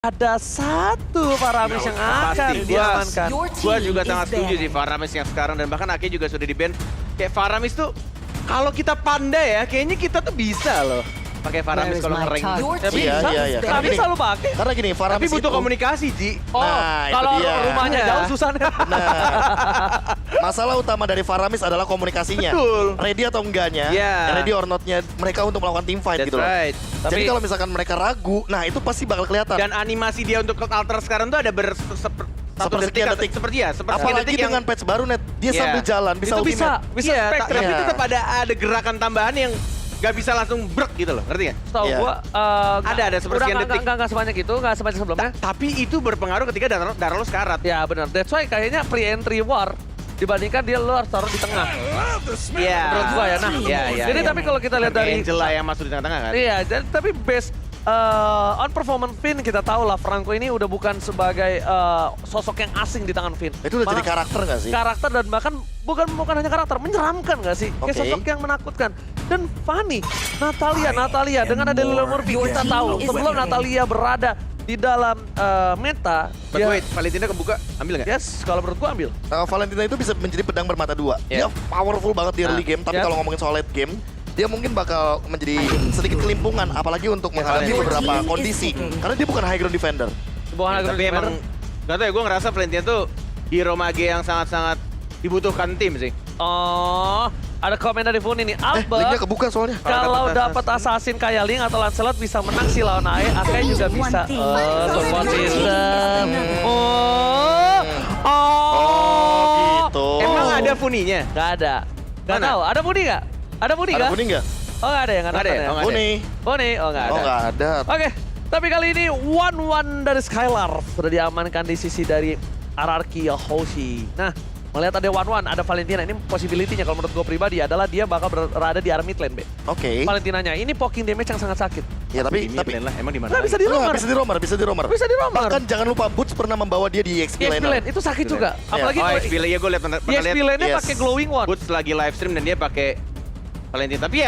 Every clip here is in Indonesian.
Ada satu Faramis yang akan diamankan. Gua juga sangat setuju sih Faramis yang sekarang, dan bahkan Ake juga sudah di-ban. Kayak Faramis tuh, kalau kita pandai ya, kayaknya kita tuh bisa loh pakai Faramis kalau nge-rank. Ya bisa, Iya. kami selalu pakai. Karena gini, Faramis Tapi butuh itu, komunikasi, Ji. Oh, Nah, itu kalau dia. rumahnya jauh susah nih. masalah utama dari Faramis adalah komunikasinya. Betul. Ready atau enggaknya, Yeah. ready or not-nya mereka untuk melakukan team fight That's gitu loh. right. Jadi Tapi- kalau misalkan mereka ragu, nah itu pasti bakal kelihatan. Dan animasi dia untuk alter sekarang tuh ada satu Sepersekian detik. seperti ya, sepersekian Apalagi detik yang dengan patch baru net, dia Yeah. sambil jalan bisa Itu ultimate. bisa iya, spek, tapi Iya. tetap ada gerakan tambahan yang gak bisa langsung brek gitu loh, ngerti gak? Setahu Iya. gua Ada sepersekian detik. Enggak sebanyak itu, enggak sebanyak sebelumnya. Tapi itu berpengaruh ketika darah lo sekarat. Ya benar. That's why kayaknya pre-entry war dibandingkan dia lo harus taruh di tengah. Iya. Menurut gua ya. Nah, Iya. jadi tapi kalau kita lihat dari Angela yang masuk di tengah-tengah kan? Iya, tapi based on performance Finn kita tahu lah Franco ini udah bukan sebagai sosok yang asing di tangan Finn. Itu udah jadi Malah karakter nggak sih? karakter dan bahkan bukan hanya karakter, menyeramkan nggak sih? Kayak Oke. sosok yang menakutkan. Dan Fanny, Natalia dengan ada Lilo Murphy kita tahu sebelum Natalia berada di dalam meta, But wait, Valentina kebuka, ambil nggak? yes, kalau menurut gua ambil. Valentina itu bisa menjadi pedang bermata dua. Yeah. Dia powerful banget di early game, tapi Yeah. kalau ngomongin soal late game, dia mungkin bakal menjadi sedikit kelimpungan, apalagi untuk menghadapi Valentina. beberapa kondisi. Karena dia bukan high ground defender. Bukan agak Tapi emang, gak tau ya, gue ngerasa Valentina tuh hero mage yang sangat-sangat dibutuhkan tim sih. Oh, ada komen dari Funi nih. Linknya Albert, kebuka soalnya. kalau dapat assassin kayak Link atau Lancelot bisa menang sih lawan AE, Akai juga bisa. Oh, support system. Oh, Gitu. Emang ada Funinya? Gak ada. Gak Mana? tahu. Ada Funi gak? Ada Funi Ada gak? kuning nggak? Oh gak ada ya? Gak Nggak ada ya? nonton Oh, ya? nggak ada. Kuning. Funi? Oh gak ada. Oh nggak ada. Oke, tapi kali ini 1-1 dari Skylar sudah diamankan di sisi dari RRQ Hoshi. Nah, melihat ada 1-1, ada Valentina. Ini possibility-nya kalau menurut gue pribadi adalah dia bakal berada di arah mid lane, Be. Oke. Valentinanya, ini poking damage yang sangat sakit. Ya tapi Di mid lane lah, emang di mana? Nah, bisa lagi? di romer. bisa di romer, bisa di romer. Bisa di romer. Bahkan jangan lupa Boots pernah membawa dia di XP Di XP lane. lane, itu sakit juga. Apalagi Oh, kalau XP lane, ya gue liat di pernah XP liat lane-nya Yes. pakai glowing one. Boots lagi live stream dan dia pakai Valentina. Tapi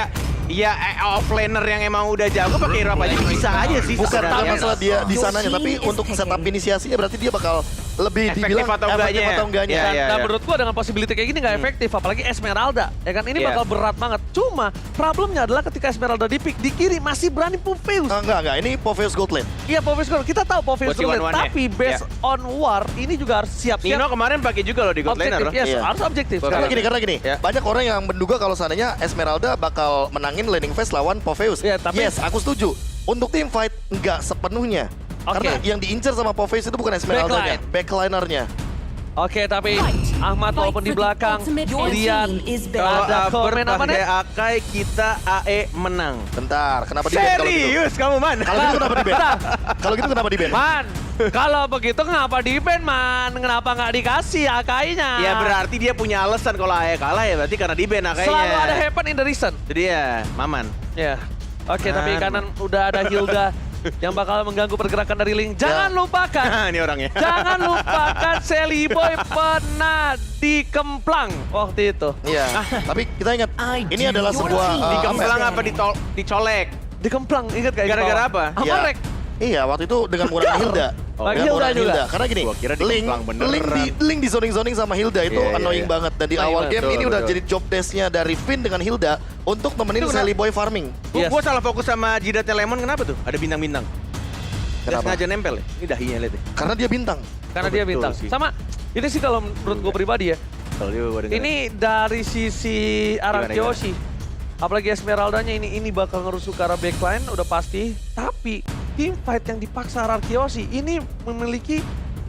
ya offlaner yang emang udah jago pakai hero apa aja bisa aja sih. Bukan sebenarnya. masalah dia di sananya, tapi untuk setup inisiasinya berarti dia bakal lebih Efektif dibilang atau enggaknya. efektif atau enggaknya. Iya, iya. Nah, menurut gua dengan possibility kayak gini nggak efektif, apalagi Esmeralda. Ya kan, ini Iya. bakal berat banget. Cuma problemnya adalah ketika Esmeralda di pick, di kiri masih berani Popheus. Enggak. Ini Popheus Gold Lane. Iya, Popheus Gold. Kita tahu Popheus Buat si Gold, one-one-nya. tapi based on war, ini juga harus Nino siap-siap. kemarin pakai juga loh di God Objektif, Laner. yes, Iya. harus objektif. Karena Karena gini, Ya. banyak orang yang menduga kalau seandainya Esmeralda bakal menangin laning phase lawan Popheus. Iya, tapi- Yes, aku setuju. Untuk team fight enggak sepenuhnya. Oke. Karena yang diincar sama Popheus itu bukan Esmeraldanya, backlinernya. Oke, tapi Ahmad walaupun di belakang lihat Kalau ada komen apa pakai nih? Akai kita AE menang. Bentar, kenapa di ban kalau gitu? Serius kamu man? Kalau gitu kenapa di ban? Bentar. Kalau gitu kenapa di ban? Man, kalau begitu kenapa di ban, Man? Kenapa nggak dikasih Akainya? Ya berarti dia punya alasan kalau AE kalah ya berarti karena di ban Akainya. Selalu ada happen in the reason. Jadi ya, Maman. Ya. Oke, tapi Man. kanan udah ada Hilda yang bakal mengganggu pergerakan dari Link. Jangan Ya. lupakan, Ini orangnya. jangan lupakan Sally Boy pernah dikemplang waktu itu. Iya, tapi kita ingat ini adalah sebuah Dikemplang apa dicolek? Dikemplang, ingat gak? Gara-gara apa? Apa, Ya. Rek? Iya, waktu itu dengan menggunakan Hilda. Oh, Dengan Hilda menggunakan juga. Hilda. Karena gini, Gua kira Link, dikemplang beneran. Link di zoning-zoning sama Hilda itu Iya, iya, annoying iya. banget. Dan di Annoying awal banget. game ini Betul, udah betul. jadi job desk-nya dari Finn dengan Hilda untuk nemenin Itu Sally Boy farming. Yes. Gue salah fokus sama jidatnya Lemon kenapa tuh? Ada bintang-bintang. Gak Kenapa? sengaja nempel ya? Ini dahinya lihat deh. Karena dia bintang. Karena Oh, dia betul bintang. sih. Sama, ini sih kalau menurut gue pribadi ya, Kalau dia gua dengerin. ini dari sisi arah Gimana, Kyoshi. Apalagi Esmeraldanya ini bakal ngerusuh ke arah backline udah pasti. Tapi team fight yang dipaksa arah Kyoshi ini memiliki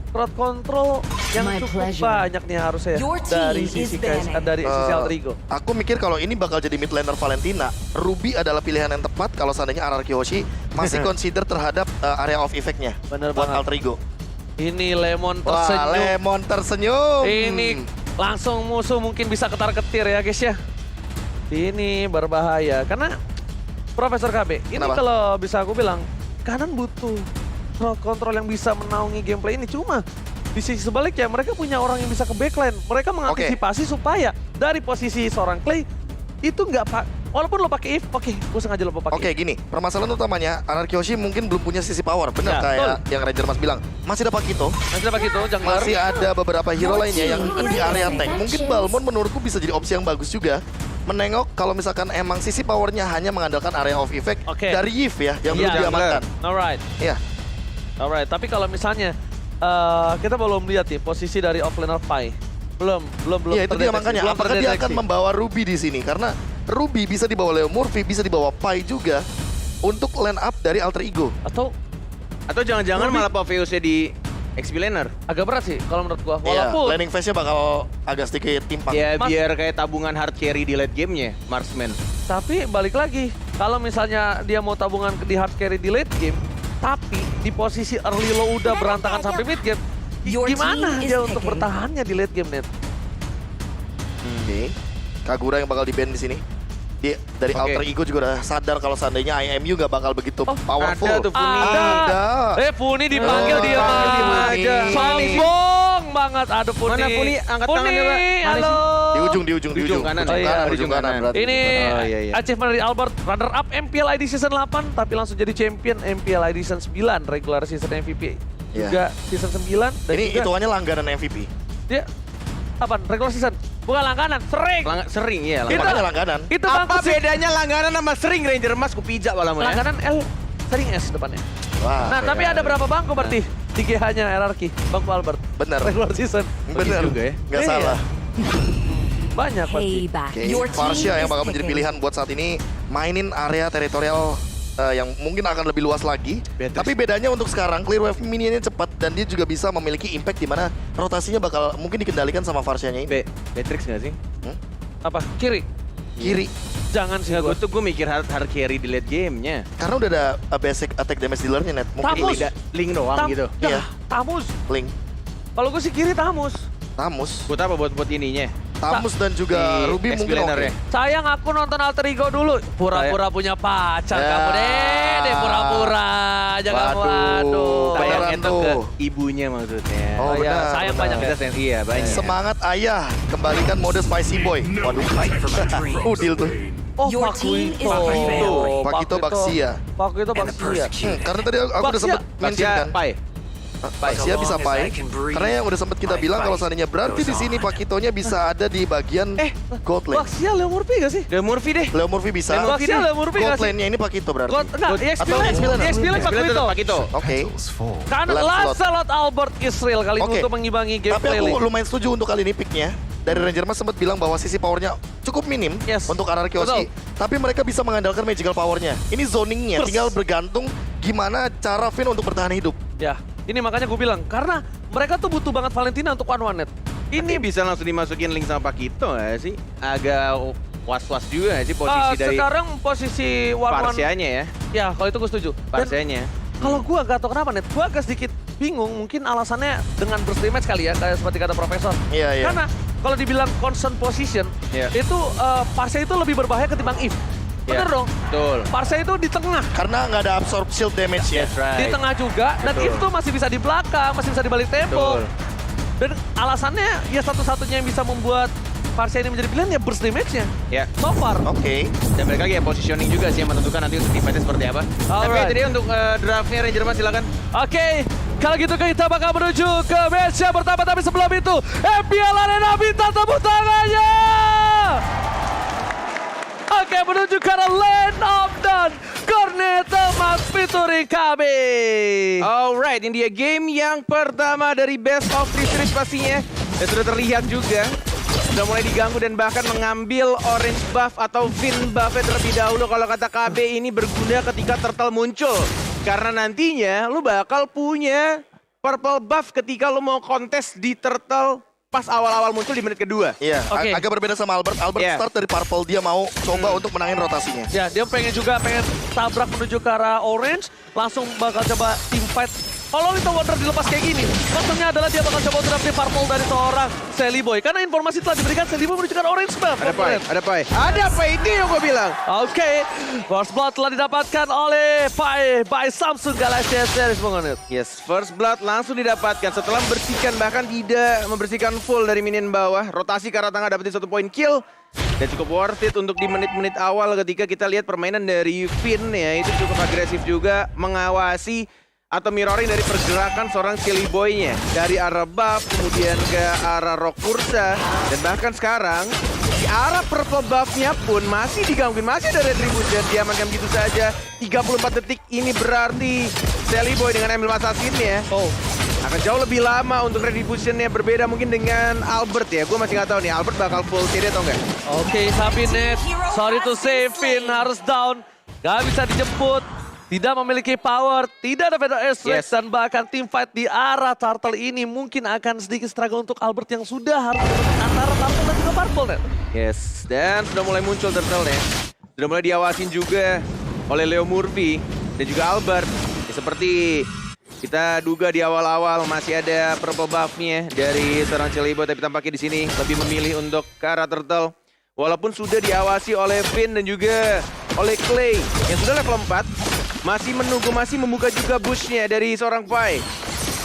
crowd control yang My cukup pleasure. banyak nih harusnya ya, Your team dari is sisi banning. dari sisi Eh, Altrigo. Aku mikir kalau ini bakal jadi mid laner Valentina, Ruby adalah pilihan yang tepat kalau seandainya RRQ Hoshi masih consider terhadap area of effect-nya Bener buat banget. Altrigo. Ini Lemon Wah, tersenyum. Lemon tersenyum. Ini langsung musuh mungkin bisa ketar-ketir ya guys ya. Ini berbahaya karena Profesor KB, ini Kenapa? kalau bisa aku bilang kanan butuh crowd control yang bisa menaungi gameplay ini. Cuma di sisi sebaliknya mereka punya orang yang bisa ke backline. Mereka mengantisipasi supaya dari posisi seorang Clay itu walaupun lo pakai if, oke, gue sengaja lo pakai. Oke, gini, permasalahan utamanya Anarchy Hoshi mungkin belum punya sisi power, benar Ya, kayak yang Ranger Mas bilang. Masih ada Pakito, Nanti pakai itu, jungler. masih ada beberapa hero lainnya yang di area tank. Mungkin Balmond menurutku bisa jadi opsi yang bagus juga. Menengok kalau misalkan emang sisi powernya hanya mengandalkan area of effect Oke. dari Yves ya, yang belum Iya, diamankan. Alright, Iya, alright. Tapi kalau misalnya kita belum lihat ya posisi dari offlaner Pai. Belum. iya itu dia terdeteksi, makanya. belum Apakah dia akan terdeteksi. membawa Ruby di sini? Karena Ruby bisa dibawa Leo Murphy, bisa dibawa Pai juga untuk line up dari alter ego. Atau jangan-jangan malah PVUC di XP laner. Agak berat sih kalau menurut gua. Iya, Walaupun landing phase-nya bakal agak sedikit timpang. Ya Mas- biar kayak tabungan hard carry di late game-nya, Marksman. tapi balik lagi, kalau misalnya dia mau tabungan di hard carry di late game, tapi di posisi early lo udah berantakan sampai mid game, gimana team is dia untuk picking. bertahannya di late game, Net? Oke. Kagura yang bakal di-ban di sini. Dia dari Oke. alter ego juga udah sadar kalau seandainya IMU nggak bakal begitu Oh, powerful. ada tuh Funi. Ada. Funi dipanggil dia dipanggil mah. Funi. Sombong banget, aduh Funi. Mana Funi? Angkat tangannya, Pak. Mana Halo. Di ujung, di ujung, di Ujung ujung. kanan. Ujung Oh, iya, kanan, ujung ujung kanan kanan. berarti. Ini Oh, iya, iya. achievement dari Albert, runner up MPL ID season 8, tapi langsung jadi champion MPL ID season 9, regular season MVP. Iya. Juga season 9 dan Ini juga hitungannya langganan MVP. dia apa? Regular season. Bukan langganan, sering. Sering ya. Itu- Makanya langganan. Itu Apa bangku sih. bedanya langganan sama sering Ranger Mas? Kupijak malah ya. Langganan L sering S depannya. Wah, Nah, tapi ada berapa bangku berarti? 3 hierarki, bangku Albert. benar. Regular season. Benar juga ya. Nggak Iya. salah. Banyak pasti. Payback. Oke, Your team Farsha yang is bakal menjadi picking. pilihan buat saat ini mainin area teritorial yang mungkin akan lebih luas lagi. Beatrix. Tapi bedanya untuk sekarang clear wave minionnya cepat dan dia juga bisa memiliki impact di mana rotasinya bakal mungkin dikendalikan sama Farshanya ini. Beatrix nggak sih? Apa? Kiri. Kiri. Jangan sih Gue gue. mikir hard carry di late game-nya. Karena udah ada basic attack damage dealer-nya net. Mungkin Tamus. Link doang gitu. Iya. Tamus. Link, Kalau gue sih kiri Tamus. Tamus, Buat apa? Buat ininya. Tamus dan juga Di Ruby XP mungkin laner oke. ya. Sayang aku nonton alter ego dulu. Pura-pura punya pacar Ya. kamu deh pura-pura. Jangan Waduh. waduh. Beneran Sayangnya tuh ke tuh. ibunya maksudnya. Oh, iya, benar, sayang benar. banyak Kita iya banyak. Semangat ayah, kembalikan mode spicy boy. Waduh, udil tuh. Oh, Your Pak team Wito. is prevailed. Pak Wito Baksia. Pak Wito Baksia. Karena tadi aku udah Baksia. sempet mention kan. Pai. Baksia bisa Pai. Karena yang udah sempet kita bilang kalau seandainya berarti di sini Pakitonya bisa ada di bagian gold lane. Baksia Leo Murphy gak sih? Ke Murphy deh. Leo Murphy bisa. Baksia Leo Murphy Gold gak sih? lane-nya ini Pakito berarti. God, enggak, EXP Atau Lane. EXP Lane. EXP Lane Pak Sebenarnya Wito. tetap Pakito. Oke. Kan Lancelot. Lancelot Albert Israel kali ini Oke. untuk mengimbangi Tapi gameplay aku lane. lumayan setuju untuk kali ini picknya. Dari Ranger Mas sempat bilang bahwa sisi powernya cukup minim Yes. untuk Anarchy Hoshi. Tapi mereka bisa mengandalkan magical powernya. Ini zoningnya, Plus. tinggal bergantung gimana cara Finn untuk bertahan hidup. Ya, ini makanya gue bilang. Karena mereka tuh butuh banget Valentina untuk one-one net. Ini bisa langsung dimasukin link sama Pakito nggak sih? Agak was-was juga nggak sih posisi dari Sekarang posisi one-one. Parsianya ya. Ya, kalau itu gue setuju. Dan Parsianya. kalau gue gak tau kenapa net, gue agak sedikit bingung. Mungkin alasannya dengan burst damage kali ya, kayak seperti kata Profesor. Iya, iya. Karena kalau dibilang constant position, Iya. itu Parsa itu lebih berbahaya ketimbang Eve. Bener Iya. dong? Betul. Parsa itu di tengah. Karena nggak ada absorb shield damage ya. That's right. Di tengah juga, dan Betul. Eve tuh masih bisa di belakang, masih bisa di balik tembok. Betul. Dan alasannya ya satu-satunya yang bisa membuat Parsa ini menjadi pilihan ya burst damage-nya. Ya. So far. Oke. Dan balik lagi ya positioning juga sih yang menentukan nanti untuk defense seperti apa. Tapi Alright. itu dia untuk draftnya Ranger Mas silakan. Oke, kalau gitu kita bakal menuju ke match yang pertama. Tapi sebelum itu, MPL Arena minta tepuk tangannya. Oke, menuju ke arah Land of Dawn. Corneta Max featuring KB. Alright, ini dia game yang pertama dari Best of 3 Series pastinya. Dan sudah terlihat juga sudah mulai diganggu dan bahkan mengambil orange buff atau Finn buff terlebih dahulu. Kalau kata KB ini berguna ketika turtle muncul. Karena nantinya lu bakal punya purple buff ketika lu mau kontes di turtle pas awal-awal muncul di menit kedua. Iya, Oke. agak berbeda sama Albert. Albert Iya. start dari purple, dia mau coba untuk menangin rotasinya. Ya, dia pengen tabrak menuju ke arah orange. Langsung bakal coba team fight Kalau Little Wonder dilepas kayak gini, maksudnya adalah dia bakal coba untuk dapetin purple dari seorang Sally Boy. Karena informasi telah diberikan Sally Boy menunjukkan orange buff. Ada Pai, ini yang gue bilang. Oke, First Blood telah didapatkan oleh Pai by Samsung Galaxy Series Bung Onit. Yes, First Blood langsung didapatkan setelah membersihkan, bahkan tidak membersihkan full dari minion bawah. Rotasi ke arah tengah dapetin 1 poin kill. Dan cukup worth it untuk di menit-menit awal ketika kita lihat permainan dari Finn ya. Itu cukup agresif juga mengawasi atau mirroring dari pergerakan seorang Silly Boy-nya. Dari arah buff, kemudian ke arah Rock Ursa. Dan bahkan sekarang, di arah purple buff-nya pun masih digangguin. Masih ada retribution, diamankan begitu saja. 34 detik ini berarti Silly Boy dengan ambil assassin-nya akan jauh lebih lama untuk retribution-nya. Berbeda mungkin dengan Albert ya. Gue masih nggak tahu nih, Albert bakal full CD atau enggak. Oke, tapi Net, sorry to say, Finn harus down. Gak bisa dijemput. Tidak memiliki power, tidak ada Feather Airstrike, dan bahkan team fight di arah Turtle ini mungkin akan sedikit struggle untuk Albert yang sudah harus antara Turtle dan juga Purple, Net. Yes, dan sudah mulai muncul Turtle-nya. Sudah mulai diawasin juga oleh Leo Murphy dan juga Albert. Ya, seperti kita duga di awal-awal masih ada purple buff-nya dari seorang Celibo, tapi tampaknya di sini lebih memilih untuk ke arah Turtle. Walaupun sudah diawasi oleh Finn dan juga oleh Clay yang sudah level 4. Masih menunggu, masih membuka juga bush-nya dari seorang Pai.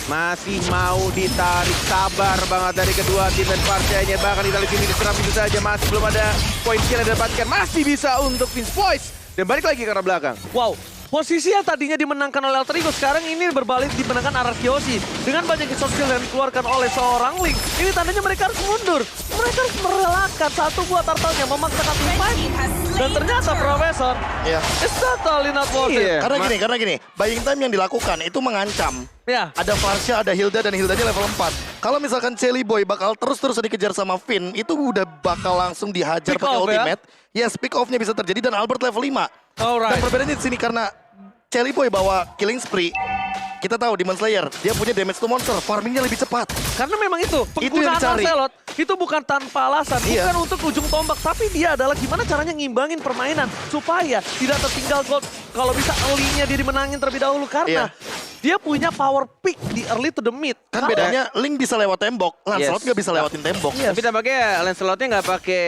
Masih mau ditarik, sabar banget dari kedua tim dan partainya. Bahkan di sini diserang itu saja, masih belum ada poin kill yang didapatkan. Masih bisa untuk Vince Voice. Dan balik lagi ke arah belakang. Wow, posisi yang tadinya dimenangkan oleh Alter Ego sekarang ini berbalik dimenangkan Arakiyoshi. Dengan banyak resource skill yang dikeluarkan oleh seorang Link, ini tandanya mereka harus mundur. Mereka harus merelakan satu buah turtle-nya, memaksakan tim fight. Dan ternyata Profesor, it's totally not worth it. Karena gini, buying time yang dilakukan itu mengancam. Ya. Ada Varsha, ada Hilda, dan Hildanya level 4. Kalau misalkan Celi Boy bakal terus-terus dikejar sama Finn, itu udah bakal langsung dihajar Pick pakai off, ultimate. Yes, pick off-nya bisa terjadi dan Albert level 5. Alright. Dan perbedaannya di sini karena Celi Boy bawa killing spree. Kita tahu Demon Slayer, dia punya damage to monster, farmingnya lebih cepat. Karena memang itu, yang penggunaan dicari. Lancelot itu bukan tanpa alasan, bukan untuk ujung tombak, tapi dia adalah gimana caranya ngimbangin permainan supaya tidak tertinggal gold. Kalau bisa early-nya dia dimenangin terlebih dahulu karena dia punya power pick di early to the mid. Kan bedanya Link bisa lewat tembok, Lancelot nggak bisa lewatin tembok. Tapi tampaknya Lancelotnya nggak pakai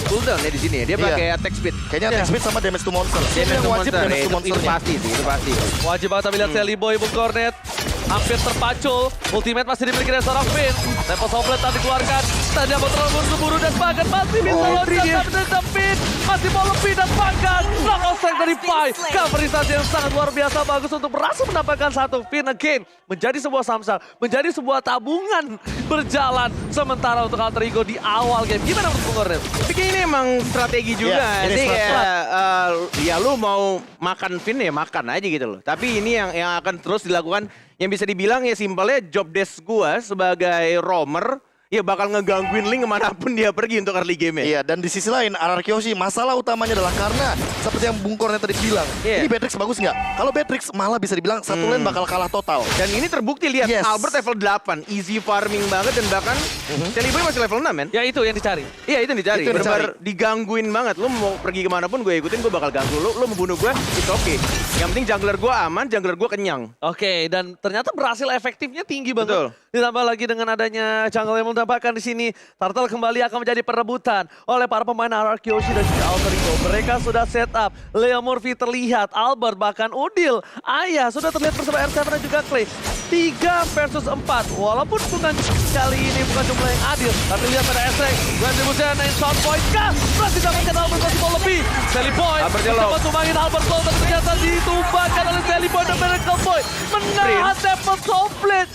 cooldown ya di sini ya. Dia pakai attack speed. Kayaknya attack speed sama damage to monster. Damage to wajib monster, damage to itu monsternya. pasti sih, itu pasti. Wajib banget lihat Sally Boy, Bung Cornet. Hampir terpacul, ultimate masih dimiliki oleh seorang Finn. Tempo Soblet tadi dikeluarkan, tadi mau terlalu buru-buru dan bahkan masih bisa loncat dan Finn. Masih mau lebih dan bahkan knockout strike dari Pai. Coverisasi yang sangat luar biasa bagus untuk berhasil mendapatkan satu Finn again. Menjadi sebuah samsal, menjadi sebuah tabungan berjalan sementara untuk Alter Ego di awal game. Gimana menurut Bung Cornet? Tapi ini emang strategi juga. ini Jadi strategi. ya lu mau makan Finn ya makan aja gitu loh. Tapi ini yang akan terus dilakukan. Yang bisa dibilang ya simpelnya job desk gua sebagai roamer ya bakal ngegangguin Link kemanapun dia pergi untuk early game ya. Iya, dan di sisi lain Arakiyoshi masalah utamanya adalah karena seperti yang Bung Cornet tadi bilang, ini Beatrix bagus nggak? Kalau Beatrix malah bisa dibilang satu lane bakal kalah total. Dan ini terbukti lihat Albert level 8, easy farming banget dan bahkan Celi Boy masih level 6 men. Ya itu yang dicari. Iya itu yang dicari, Itu yang benar digangguin banget. Lu mau pergi kemanapun gue ikutin, gue bakal ganggu lu. Lu mau bunuh gue, it's okay. Yang penting jungler gue aman, jungler gue kenyang. Oke, dan ternyata berhasil efektifnya tinggi banget. Betul. Ditambah lagi dengan adanya jungle yang mendapatkan di sini, Turtle kembali akan menjadi perebutan oleh para pemain Arakiyoshi dan juga Alter Ego. Mereka sudah set up, Leo Murphy terlihat, Albert bahkan Udil, Ayah sudah terlihat bersama R7 dan juga Clay. 3 versus 4, walaupun bukan kali ini bukan jumlah yang adil, tapi lihat pada Esrek, Retribution and Sound Point kah? Berhasil dapatkan Albert masih mau lebih. Sally Boy mencoba tumbangin Albert Low, tapi ternyata ditumbangkan oleh Sally Boy dan Miracle Boy. Menahan Temple Soulblade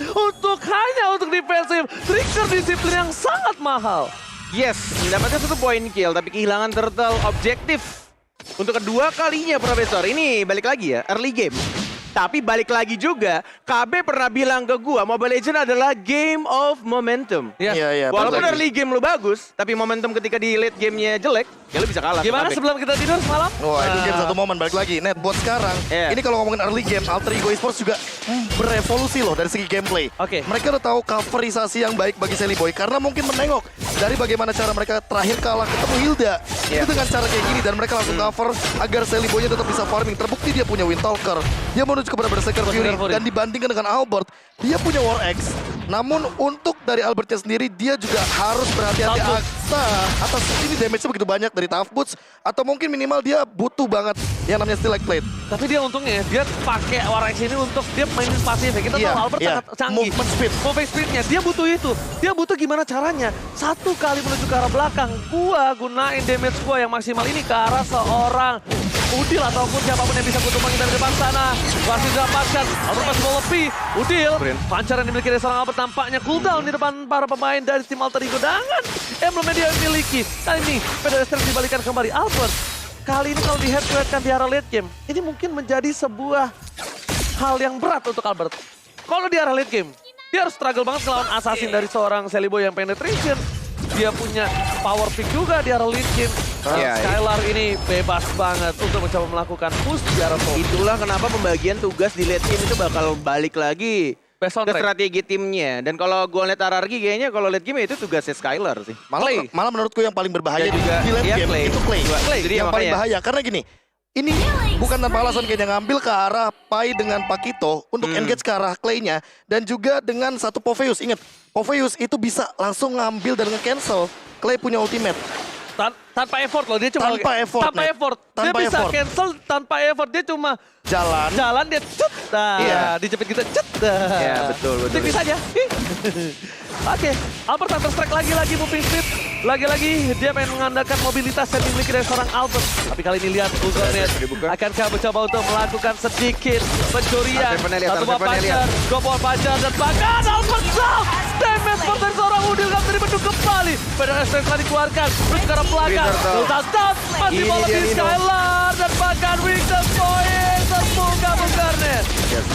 hanya untuk defensif. Trigger disiplin yang sangat mahal. Yes, mendapatkan 1 poin kill, tapi kehilangan Turtle objektif. Untuk kedua kalinya Profesor, ini balik lagi ya, early game. Tapi balik lagi juga, KB pernah bilang ke gua, Mobile Legends adalah game of momentum. Iya, Walaupun balik lagi. early game lu bagus, tapi momentum ketika di late gamenya jelek, ya lu bisa kalah. Gimana KB. sebelum kita tidur semalam? Wah, itu game satu momen, balik lagi. Net, buat sekarang, ini kalau ngomongin early game, Alter Ego Esports juga berevolusi loh dari segi gameplay. Oke. Mereka udah tahu coverisasi yang baik bagi Sally Boy, karena mungkin menengok dari bagaimana cara mereka terakhir kalah ketemu Hilda. Itu dengan cara kayak gini, dan mereka langsung cover agar Sally Boy-nya tetap bisa farming. Terbukti dia punya Windtalker, dia menuju kepada Berserker Fury. Fury. Dan dibandingkan dengan Albert, dia punya War Axe. Namun untuk dari Albertnya sendiri, dia juga harus berhati-hati Tough atas ini damage-nya begitu banyak dari Tough Boots. Atau mungkin minimal dia butuh banget yang namanya Stiletto Plate. Tapi dia untungnya dia pakai War Axe ini untuk dia mainin pasif. Kita Iya, tahu Albert iya. sangat canggih. Movement speed. Movement speednya dia butuh itu. Dia butuh gimana caranya. Satu kali menuju ke arah belakang. Gua gunain damage gua yang maksimal ini ke arah seorang Udil ataupun siapapun yang bisa kutumbangin dari depan sana. Masih didapatkan. Albert masih mau lebih. Udil. Pancaran yang dimiliki dari seorang Albert tampaknya cooldown di depan para pemain dari tim Alter Ego. Dengan emblemnya dia miliki. Kali ini pedestrian dibalikan kembali. Albert. Kali ini kalau di head to head kan di arah late game. Ini mungkin menjadi sebuah hal yang berat untuk Albert. Kalau di arah late game, dia harus struggle banget melawan assassin dari seorang Celiboy yang penetration. Dia punya power pick juga di arah late game. Iya, Skylar ini bebas banget untuk mencoba melakukan push di arah top. Itulah kenapa pembagian tugas di late game itu bakal balik lagi Best on ke track. strategi timnya. Dan kalau gue lihat RRQ kayaknya kalau late game itu tugasnya Skylar sih. Malah menurutku yang paling berbahaya Dan juga di late iya, game Clay. itu Clay. Jadi Yang paling makanya. bahaya karena gini, ini bukan tanpa alasan kayaknya ngambil ke arah Pai dengan Pakito untuk engage ke arah Clay-nya. Dan juga dengan satu Popheus. Ingat, Popheus itu bisa langsung ngambil dan nge-cancel. Clay punya ultimate. Tanpa effort loh, dia cuma Tanpa effort, Tanpa Nate. effort. Dia Tanpa bisa effort. cancel tanpa effort. Dia cuma Jalan. dia cut. Nah, Iya. dijepit gitu cut. Nah. Iya, betul. Tipis aja. Oke, Albert Counter Strike lagi-lagi moving speed. Lagi-lagi dia pengen mengandalkan mobilitas yang dimiliki dari seorang Albert. Tapi kali ini lihat Google-net akankah mencoba untuk melakukan sedikit pencurian. Satu buah pacar, dua buah pacar, dan bahkan Albert down. Damage for dari seorang Udil kan tadi bendung kembali. Pedang STS telah dikeluarkan, terus ke arah belakang. Total down, masih Ini bola dia di Nino. Skylar. Dan bahkan weakness point terbuka-bukanya.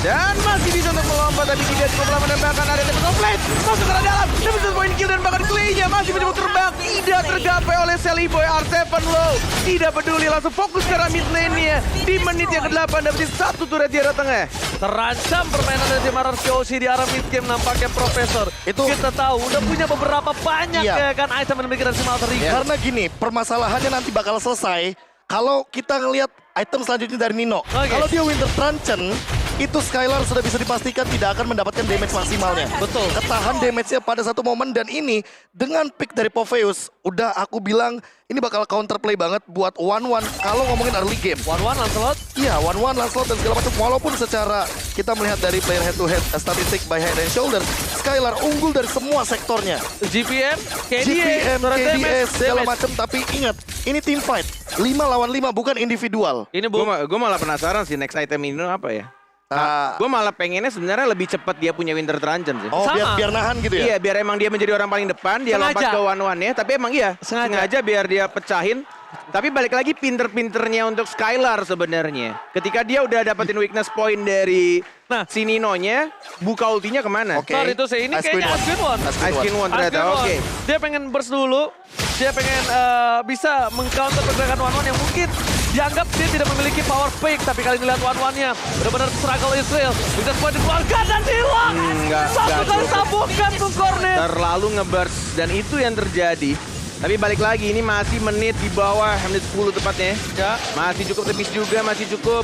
Dan masih bisa untuk melompat tapi tidak cukup lama dan bahkan ada Tempest of Blade masuk ke arah dalam. Tempest point kill dan bahkan Clay-nya masih mencoba terbang. Tidak tergapai oleh Celiboy. R7 low. Tidak peduli langsung fokus ke arah mid lane-nya. Di menit yang ke-8 dapetin satu turret di arah tengah. Terancam permainan dari tim RRQ di arah mid game nampaknya Profesor. Itu- kita tahu udah punya beberapa banyak Iya. ya kan item yang dimiliki dari tim Alter Ego. Karena gini, permasalahannya nanti bakal selesai kalau kita ngelihat item selanjutnya dari Nino. Oke. Kalau dia Winter Truncheon, itu Skylar sudah bisa dipastikan tidak akan mendapatkan damage maksimalnya. Betul. Ketahan damage-nya pada satu momen dan ini dengan pick dari Popheus, udah aku bilang ini bakal counterplay banget buat 1-1 kalau ngomongin early game. 1-1 Lancelot. Iya, 1-1 Lancelot dan segala macam. Walaupun secara kita melihat dari player head-to-head statistik by head and shoulder, Skylar unggul dari semua sektornya. GPM, KDA, GPM, turret KDS, damage, segala damage. macam. Tapi ingat, ini team fight. 5 lawan 5, bukan individual. Ini Bu. Gue malah penasaran sih next item ini apa ya. Ah. Gue malah pengennya sebenarnya lebih cepat dia punya Winter Truncheon sih. Oh, Sama. biar nahan gitu ya? Iya, biar emang dia menjadi orang paling depan, dia Sengaja. lompat ke one-one-nya. Tapi emang iya, Sengaja. sengaja biar dia pecahin. Tapi balik lagi pinter-pinternya untuk Skylar sebenarnya. Ketika dia udah dapetin weakness point dari si Nino-nya, buka ultinya kemana? Oke. Sorry itu sih, ini Ice kayaknya Queen Ice Queen One. Ice Queen Ice Queen One ternyata, Ice Queen oke. One. Dia pengen burst dulu, dia pengen bisa mengcounter pergerakan one-one yang mungkin dianggap dia tidak memiliki power fake. Tapi kali ini lihat one-one-nya, benar-benar struggle Israel. Bisa semua dikeluarkan dan hilang. Satu nggak kali cukup. tabungkan tuh Cornet. Terlalu ngeburst dan itu yang terjadi. Tapi balik lagi, ini masih menit di bawah, menit 10 tepatnya. Ya. Masih cukup tipis juga, masih cukup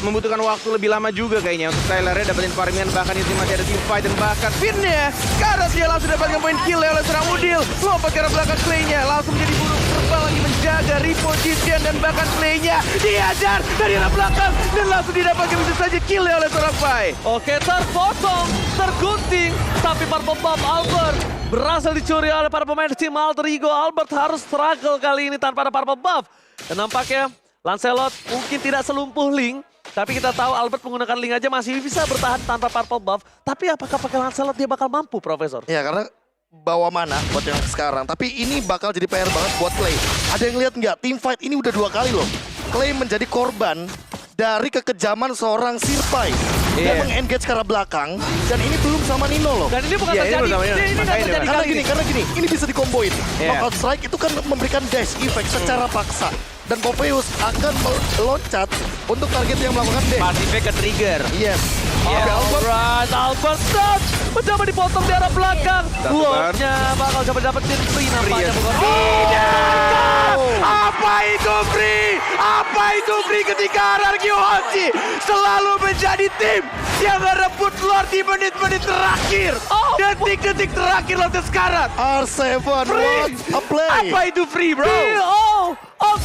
membutuhkan waktu lebih lama juga kayaknya untuk Skylar-nya dapetin farmingan, bahkan itu masih ada team fight dan bahkan Finn-nya karena dia langsung dapatkan poin kill oleh serang Udil. Lompat ke arah belakang Clay-nya, langsung menjadi burung terbang lagi menjaga reposition dan bahkan Clay-nya diajar dari arah belakang dan langsung didapatkan bisa saja kill oleh serang Pai. Oke, terpotong, tergunting, tapi Purple Buff Albert berhasil dicuri oleh para pemain tim Alter Ego. Albert harus struggle kali ini tanpa ada Purple Buff. Dan nampaknya Lancelot mungkin tidak selumpuh Link, tapi kita tahu Albert menggunakan Link aja masih bisa bertahan tanpa Purple Buff. Tapi apakah pakai Lancelot dia bakal mampu, Profesor? Ya, karena bawa mana buat yang sekarang. Tapi ini bakal jadi PR banget buat Clay. Ada yang lihat nggak? Team fight ini udah 2 kali loh. Clay menjadi korban dari kekejaman seorang Sirpai. Dia Iya. meng-engage ke arah belakang dan ini belum sama Nino loh. Dan ini bukan Iya, ini terjadi, bersama Nino. ini nggak Makanya terjadi Karena kali gini, ini. ini bisa dikomboin. Iya. Knockout strike itu kan memberikan dash effect secara paksa. Dan Popheus akan meloncat untuk target yang melakukan dash. Pasifnya ke trigger. Yes. Iya. Oke, Albert. Alright, Albert down. Mencoba dipotong di arah belakang. Satu bar. Lordnya bakal coba dapetin free nampaknya. Free, bukan? Tidak! Apa itu free? Apa itu free ketika RRQ Hoshi selalu menjadi tim yang ngerebut Lord di menit-menit terakhir. Detik-detik terakhir Lord sekarang. R7, what a play. Apa itu free, bro?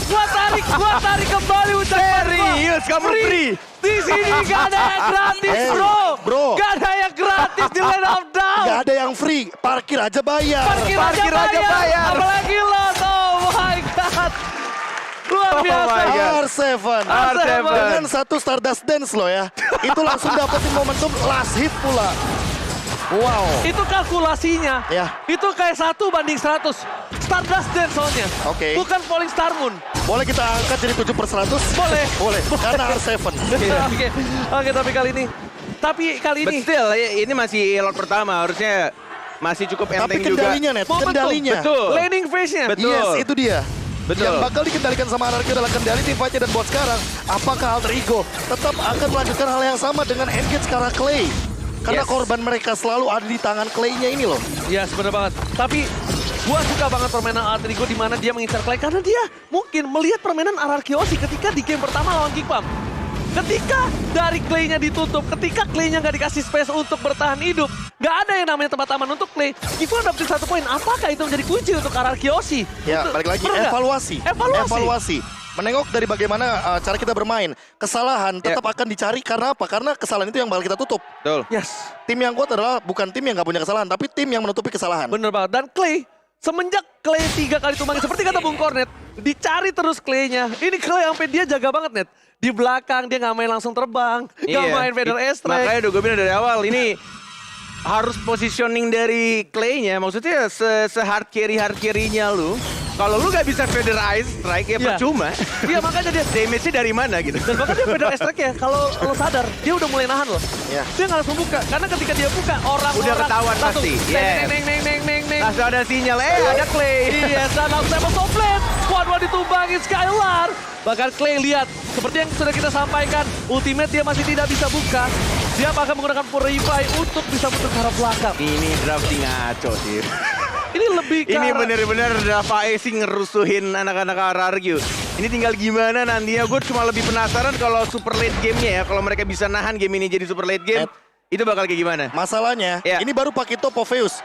Gua tarik kembali ucapan gua. Serius, kamu free? Di sini gak ada yang gratis, Hey, bro. Gak ada yang gratis di Land of Dawn. Gak ada yang free, parkir aja bayar. Parkir aja bayar. Apalagi Lot, oh my god. Luar Oh biasa. my God. R7. R7. Dengan satu Stardust Dance loh ya. Itu langsung dapetin momentum last hit pula. Wow. Itu kalkulasinya. Ya. Itu kayak 1 banding 100. Stardust Dance soalnya. Oke. Bukan Falling Star Moon. Boleh kita angkat jadi 7/100? Boleh. Boleh, karena R7. Oke, tapi kali ini. But still, ini masih Lord pertama, harusnya masih cukup Tapi enteng juga. kendalinya, Net, Momentum. kendalinya. Betul. Landing phase-nya. Betul. Yes, itu dia. Betul. Yang bakal dikendalikan sama RRQ adalah kendali tim fight-nya dan buat sekarang, apakah Alter Ego tetap akan melanjutkan hal yang sama dengan engage ke arah Clay? Karena Yes. korban mereka selalu ada di tangan Clay-nya ini loh. Iya, bener banget. Tapi gua suka banget permainan Alter Ego di mana dia mengincar Clay karena dia mungkin melihat permainan RRQ Hoshi ketika di game pertama lawan Kickbomb. Ketika dari Clay-nya ditutup, ketika Clay-nya nggak dikasih space untuk bertahan hidup, nggak ada yang namanya tempat aman untuk Clay. Kickbomb dapetin 1 poin. Apakah itu menjadi kunci untuk RRQ Hoshi? Ya, Untuk- balik lagi, Bener nggak? evaluasi. Evaluasi. Menengok dari bagaimana cara kita bermain. Kesalahan tetap akan dicari karena apa? Karena kesalahan itu yang bakal kita tutup. Betul. Yes, Tim yang kuat adalah bukan tim yang nggak punya kesalahan, tapi tim yang menutupi kesalahan. bener banget. Dan Clay, semenjak Clay 3 kali tumbang, seperti kata Bung Kornet, dicari terus Clay-nya. Ini Clay sampai dia jaga banget, Net. Di belakang dia nggak main langsung terbang, nggak main feather airstrike. Makanya udah gue bilang dari awal, ini harus positioning dari Clay-nya. Maksudnya se-hard carry-nya lu. Kalau lu gak bisa feather ice strike ya Iya. percuma. Iya, makanya dia Damage-nya dari mana gitu. dan bahkan dia feather airstrike ya, kalau lo sadar, dia udah mulai nahan loh. Iya. Dia nggak langsung buka, karena ketika dia buka, orang-orang Udah ketahuan langsung pasti, neng, yes. neng. Langsung ada sinyal, ada Clay. Iya, dan langsung tembak toplet. One-one ditumbangin Skylar. Bahkan Clay lihat, seperti yang sudah kita sampaikan, ultimate dia masih tidak bisa buka. Dia akan menggunakan Purify untuk bisa muter ke arah belakang. Ini drafting ngaco sih. Ini lebih ke Ini arah- bener-bener Dava sih ngerusuhin anak-anak RRQ. Ini tinggal gimana nantinya. Gue cuma lebih penasaran kalau super late game-nya ya. Kalau mereka bisa nahan game ini jadi super late game. Itu bakal kayak gimana? Masalahnya, Ya. ini baru Pakito Popheus.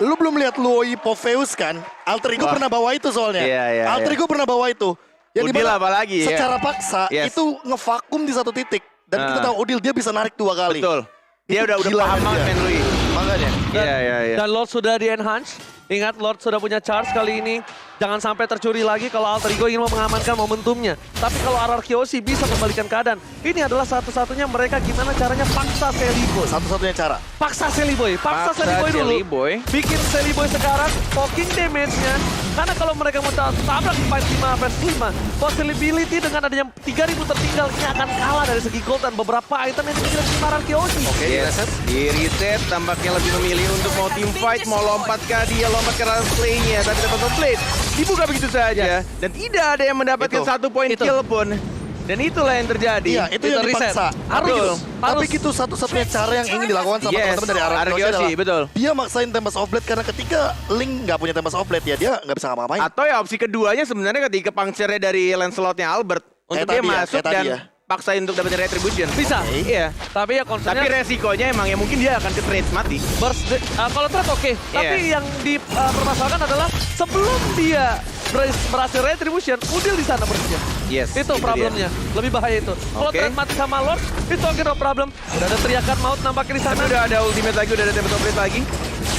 Lu belum lihat Luoi Popheus kan? Alter Ego Wah. pernah bawa itu soalnya. Iya, Alter Ego pernah bawa itu. Yang Udil dimana apalagi, ya. secara paksa Yes. itu ngevakum di satu titik. Dan kita tahu Udil dia bisa narik 2 kali. Betul. Dia udah Gila paham kan banget dia. main Lui. Makanya. Iya. Dan Lord sudah di-enhance. Ingat, Lord sudah punya charge kali ini. Jangan sampai tercuri lagi kalau Alter Ego ingin mengamankan momentumnya. Tapi kalau RRQ Hoshi bisa membalikan keadaan. Ini adalah satu-satunya mereka gimana caranya paksa Selly Boy. Satu-satunya cara. Paksa Selly Boy. Paksa Selly Boy dulu. Selly Boy. Bikin Selly Boy sekarang poking damage-nya. Karena kalau mereka mau tabrak fight 5 versus 5, possibility dengan adanya 3000 tertinggal ini akan kalah dari segi gold dan beberapa item yang dimiliki oleh RRQ Hoshi. Oke, Yes. Di reset tampaknya lebih memilih untuk mau team fight, mau lompat ke dia, lompat ke range play-nya. Tapi dapat complete. Dibuka begitu saja. Dan tidak ada yang mendapatkan Itu. 1 poin Itu. kill pun. Dan itulah yang terjadi. Iya, itu yang reset. dipaksa. Harus. Tapi itu satu-satunya cara yang ingin dilakukan sama Yes, teman-teman dari RRQ RRQ Hoshi, adalah betul. dia maksain Tempest of Blade karena ketika Link nggak punya Tempest of Blade ya dia nggak bisa ngapa-ngapain. Atau ya opsi keduanya sebenarnya ketika puncture-nya dari Lancelot-nya Albert. Untuk dia tadi ya, masuk kayak tadi dan ya. paksain untuk dapetin retribution. Bisa. Iya. Tapi ya Tapi concernnya resikonya emang ya mungkin dia akan ke trade mati. kalau trap oke. Tapi yang dipermasalahkan adalah sebelum dia berhasil retribution, Udil di sana persisnya. Yes, Itu itu problemnya. Lebih bahaya itu. Kalau Oke. trade mati sama Lord, itu oke no problem. Udah ada teriakan maut nampaknya di sana. Tapi udah ada ultimate lagi, udah ada tempat upgrade lagi.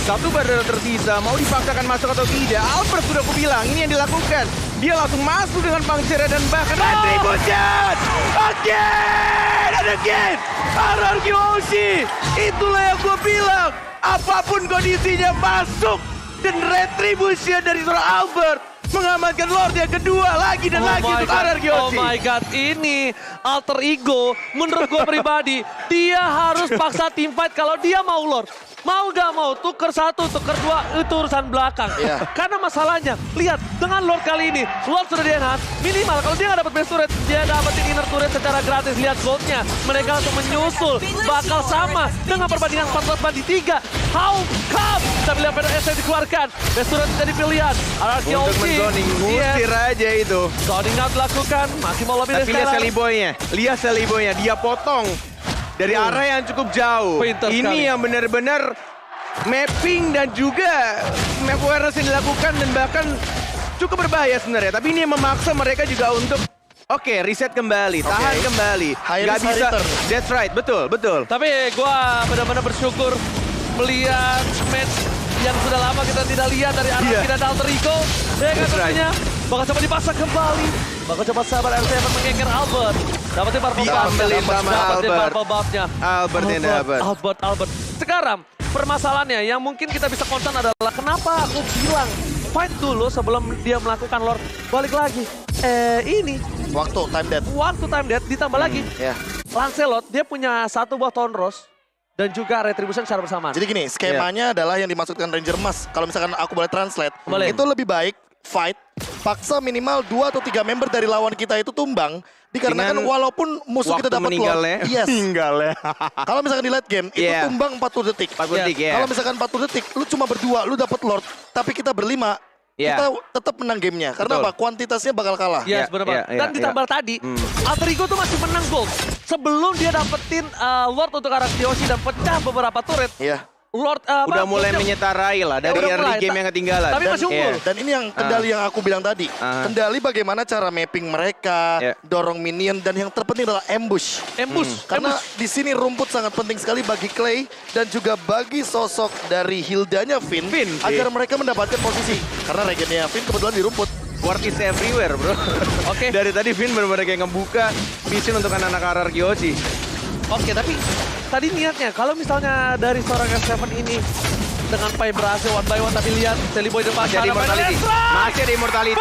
Satu baru tersisa, mau dipaksakan masuk atau tidak. Albert sudah aku bilang, ini yang dilakukan. Dia langsung masuk dengan puncture dan bahkan retribution! Again and again! RRQ Hoshi! Itulah yang gue bilang. Apapun kondisinya masuk. Dan retribution dari seorang Albert. Mengamankan Lord yang kedua lagi dan lagi untuk RRQ Oh Hoshi. my god, ini Alter Ego menurut gue pribadi, dia harus paksa team fight kalau dia mau Lord. Mau gak mau, tuker 1, tuker 2, itu urusan belakang. Iya. Karena masalahnya, lihat, dengan Lord kali ini, Lord sudah di-enhance, minimal kalau dia gak dapat base turret, dia dapetin inner turret secara gratis. Lihat goldnya, mereka langsung menyusul, bakal sama dengan perbandingan 14-3. How come? Kita lihat PDS yang dikeluarkan, base turret jadi pilihan. Ararki Untuk OG, menzoning, ngusir aja itu. zoning out dilakukan, masih mau lobby dari Tapi lihat Skylar. Sally Boy-nya. Lihat Sally Boy-nya. Dia potong dari arah yang cukup jauh. Pintar sekali. Ini yang benar-benar mapping dan juga map awareness yang dilakukan dan bahkan cukup berbahaya sebenarnya. Tapi ini yang memaksa mereka juga untuk oke, reset kembali, tahan kembali. High Nggak risk, high bisa. return. That's right, betul, betul. Tapi gua benar-benar bersyukur melihat match yang sudah lama kita tidak lihat dari Ararki dan Alter Ego. Ya kan That's right. tentunya bakal coba dipasang kembali. Bakal coba sabar RC mengeker Albert. Dapetin purple buff. Diambilin sama Dapetin Albert. purple buff-nya. Albert yang dapat. Albert. Sekarang permasalahannya yang mungkin kita bisa concern adalah kenapa aku bilang fight dulu sebelum dia melakukan Lord. Balik lagi. Ini Waktu time death. waktu time death ditambah lagi. Ya. Lancelot dia punya 1 buah Tone Rose dan juga Retribution secara bersamaan. Jadi gini, skemanya adalah yang dimaksudkan Ranger Mas. Kalau misalkan aku boleh translate, Boleh. itu lebih baik fight, paksa minimal 2 atau 3 member dari lawan kita itu tumbang. Dikarenakan Dengan walaupun musuh kita waktu dapat meninggalnya. Lord, yes. Meninggalnya. Kalau misalkan di late game, itu Yeah. tumbang 40 detik. 40 detik, ya. Kalau misalkan 40 detik, lu cuma berdua, lu dapat Lord, tapi kita berlima, Yeah. kita tetap menang gamenya. Karena Betul. apa? Kuantitasnya bakal kalah. Yes, Ya, benar ya, banget. Dan ya, ditambah tadi, Alter Ego tuh masih menang gold. Sebelum dia dapetin Lord untuk Ararki Yoshi dan pecah beberapa turret. Iya. Lord Udah mulai goldnya- menyetarai lah dari udah early mulai. game yang ketinggalan. Tapi masih unggul. Iya. Dan ini yang kendali yang aku bilang tadi. Kendali bagaimana cara mapping mereka, Yeah. dorong minion, dan yang terpenting adalah ambush. Ambush. Karena di sini rumput sangat penting sekali bagi Clay dan juga bagi sosok dari Hildanya Finn, Finn, agar mereka mendapatkan posisi. Karena regennya Finn kebetulan di rumput. Ward is everywhere, bro. Oke. Dari tadi Vin benar-benar kayak ngebuka vision untuk anak-anak Ararki Yoshi. Oke, tapi tadi niatnya kalau misalnya dari seorang S7 ini dengan Pai berhasil one by one, tapi lihat Sally Boy depan Masih ada immortality. Masih ada immortality.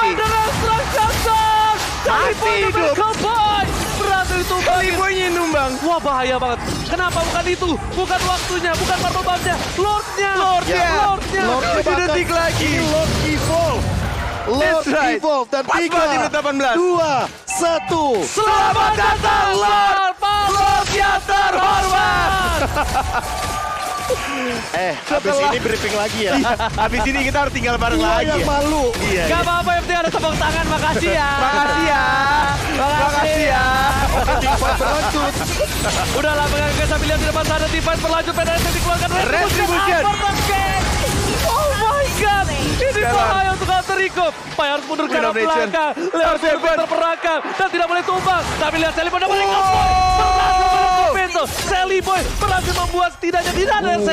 Masih hidup. Boy berhasil itu Sally Boy-nya yang numbang. Wah, bahaya banget. Kenapa bukan itu? Bukan waktunya, bukan purple buff-nya, Lord-nya. Lord-nya. Lord-nya. Lord-nya 7 detik bahkan lagi. ini Lord Evolve. Lord That's right. Evolve dan Pas 3, banget di menit 18. 2, 1. Selamat datang Lord Paulus yang terhormat. Habis ini briefing lagi ya. Habis ini kita harus tinggal bareng Gua lagi. yang Ya? malu. Iya. Gak apa-apa, yang penting ada tepuk tangan. Makasih ya. Makasih ya. Makasih ya. Fight berlanjut. Udah lah, mengagetkan sambil lihat di depan sana. Defense berlanjut, PDS yang dikeluarkan. Retribution. Oh my god. Ini bahaya untuk Alter Ego. Pai harus mundur ke arah Domination. belakang. Lewat R7. terperangkap. Dan tidak boleh tumbang. Tapi lihat Sally Boy dapat berhasil menutup pintu. Sally Boy berhasil membuat setidaknya tidak ada R7.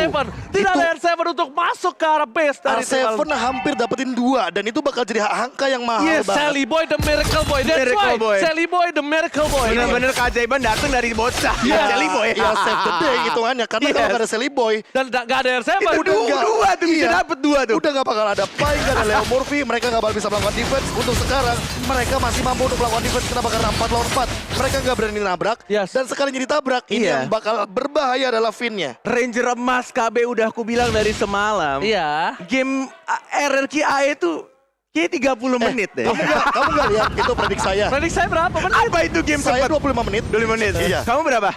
Tidak ada R7 untuk masuk ke arah base dari tim R7 Alter. hampir dapetin 2 dan itu bakal jadi angka yang mahal Yes, banget. Sally Boy the Miracle Boy. That's Miracle right. Boy. Sally Boy the Miracle Boy. Bener-bener keajaiban datang dari bocah. Iya, Sally Boy. Iya, save the day hitungannya. Karena kalau Yes. nggak ada Sally Boy, Dan gak ada R7. udah nggak. Dua tuh bisa Iya. dapet 2 tuh. Udah nggak bakal ada Pai, nggak ada Leo Murphy, mereka nggak bakal bisa melakukan defense. Untuk sekarang, mereka masih mampu untuk melakukan defense. Kenapa? Karena 4 lawan 4. Mereka nggak berani nabrak. Yes. Dan sekalinya ditabrak, ini Iya. yang bakal berbahaya adalah Finn-nya. Ranger emas KB udah aku bilang dari semalam. Iya. Game RRQ AE tuh kayak 30 menit deh. Kamu nggak lihat itu predik saya. Prediksi saya berapa? Benar. Apa itu game Saya cepat? 25 menit. 25 menit. Iya. Kamu berapa?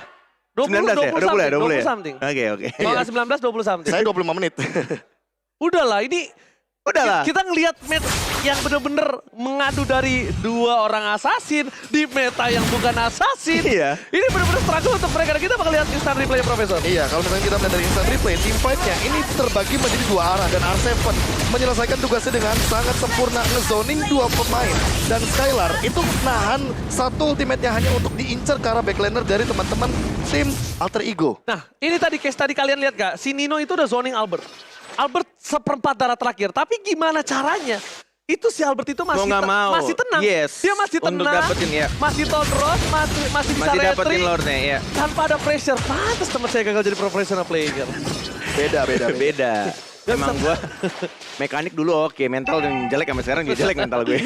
20, 19 ya? 20 ya? something. Oke, oke. Kalau nggak 19, 20 something. Saya 25 menit. Udahlah, ini Udahlah. kita ngelihat match yang bener-bener mengadu dari 2 orang assassin di meta yang bukan assassin. Iya. Ini bener-bener struggle untuk mereka. Dan kita bakal lihat instant replay Profesor. Iya, kalau misalnya kita melihat dari instant replay, team fight-nya ini terbagi menjadi 2 arah. Dan R7 menyelesaikan tugasnya dengan sangat sempurna ngezoning 2 pemain. Dan Skylar itu nahan satu ultimate-nya hanya untuk diincar ke arah backlaner dari teman-teman tim Alter Ego. Nah, ini tadi case tadi kalian lihat gak? Si Nino itu udah zoning Albert. Albert seperempat darah terakhir. Tapi gimana caranya? Itu si Albert itu masih, Mau nggak mau. masih tenang. Yes. Dia masih Untuk tenang. dapetin, ya. Masih tonros, masih bisa Masih retry. dapetin Lordnya, ya. Tanpa ada pressure. Pantes teman saya gagal jadi professional player. Beda. Beda. Emang gua mekanik dulu oke, mental yang jelek sampai sekarang juga jelek mental gue.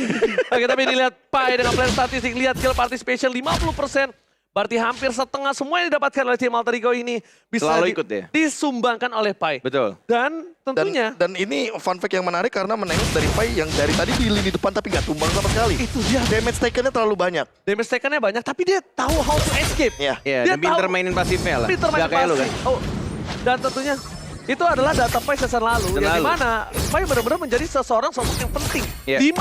Oke, tapi dilihat Pai dengan plan statistik. Lihat kill participation 50%. Berarti hampir setengah semua yang didapatkan oleh tim Alter Ego ini bisa Selalu ikut ya? disumbangkan oleh Pai. Betul. Dan tentunya Dan ini fun fact yang menarik karena menengok dari Pai yang dari tadi di lini depan tapi nggak tumbang sama sekali. itu dia. Damage taken-nya terlalu banyak. Damage taken-nya banyak, tapi dia tahu how to escape. Ya. Iya, Dia dan pinter tahu- mainin pasifnya lah. Pinter main Nggak kayak lu kan. pasti. Oh, dan tentunya itu adalah data Pai season lalu. Season Yang lalu. dimana Pai benar-benar menjadi sosok yang penting. Iya. 50%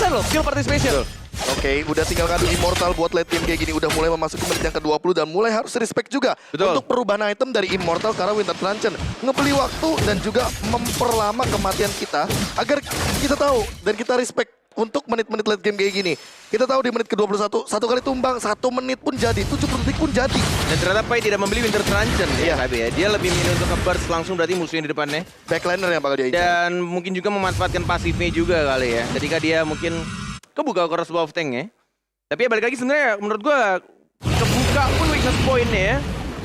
loh skill participation. Betul. Oke, udah tinggal kado Immortal buat late game kayak gini. Udah mulai memasuki menit yang ke-20 dan mulai harus respect juga. Betul. Untuk perubahan item dari Immortal karena Winter Truncheon. Ngebeli waktu dan juga memperlama kematian kita. Agar kita tahu dan kita respect untuk menit-menit late game kayak gini. Kita tahu di menit ke-21, satu kali tumbang, 1 menit pun jadi, 70 detik pun jadi. Dan ternyata Pai tidak membeli Winter Truncheon Iya. ya, KB ya. Dia lebih milih untuk nge-burst langsung berarti musuhnya di depannya. Backliner yang bakal dia incar. Dan mungkin juga memanfaatkan pasifnya juga kali ya. Ketika dia mungkin kebuka Cross Buff Tank ya. Tapi ya balik lagi sebenarnya menurut gua kebuka pun weakness point-nya ya.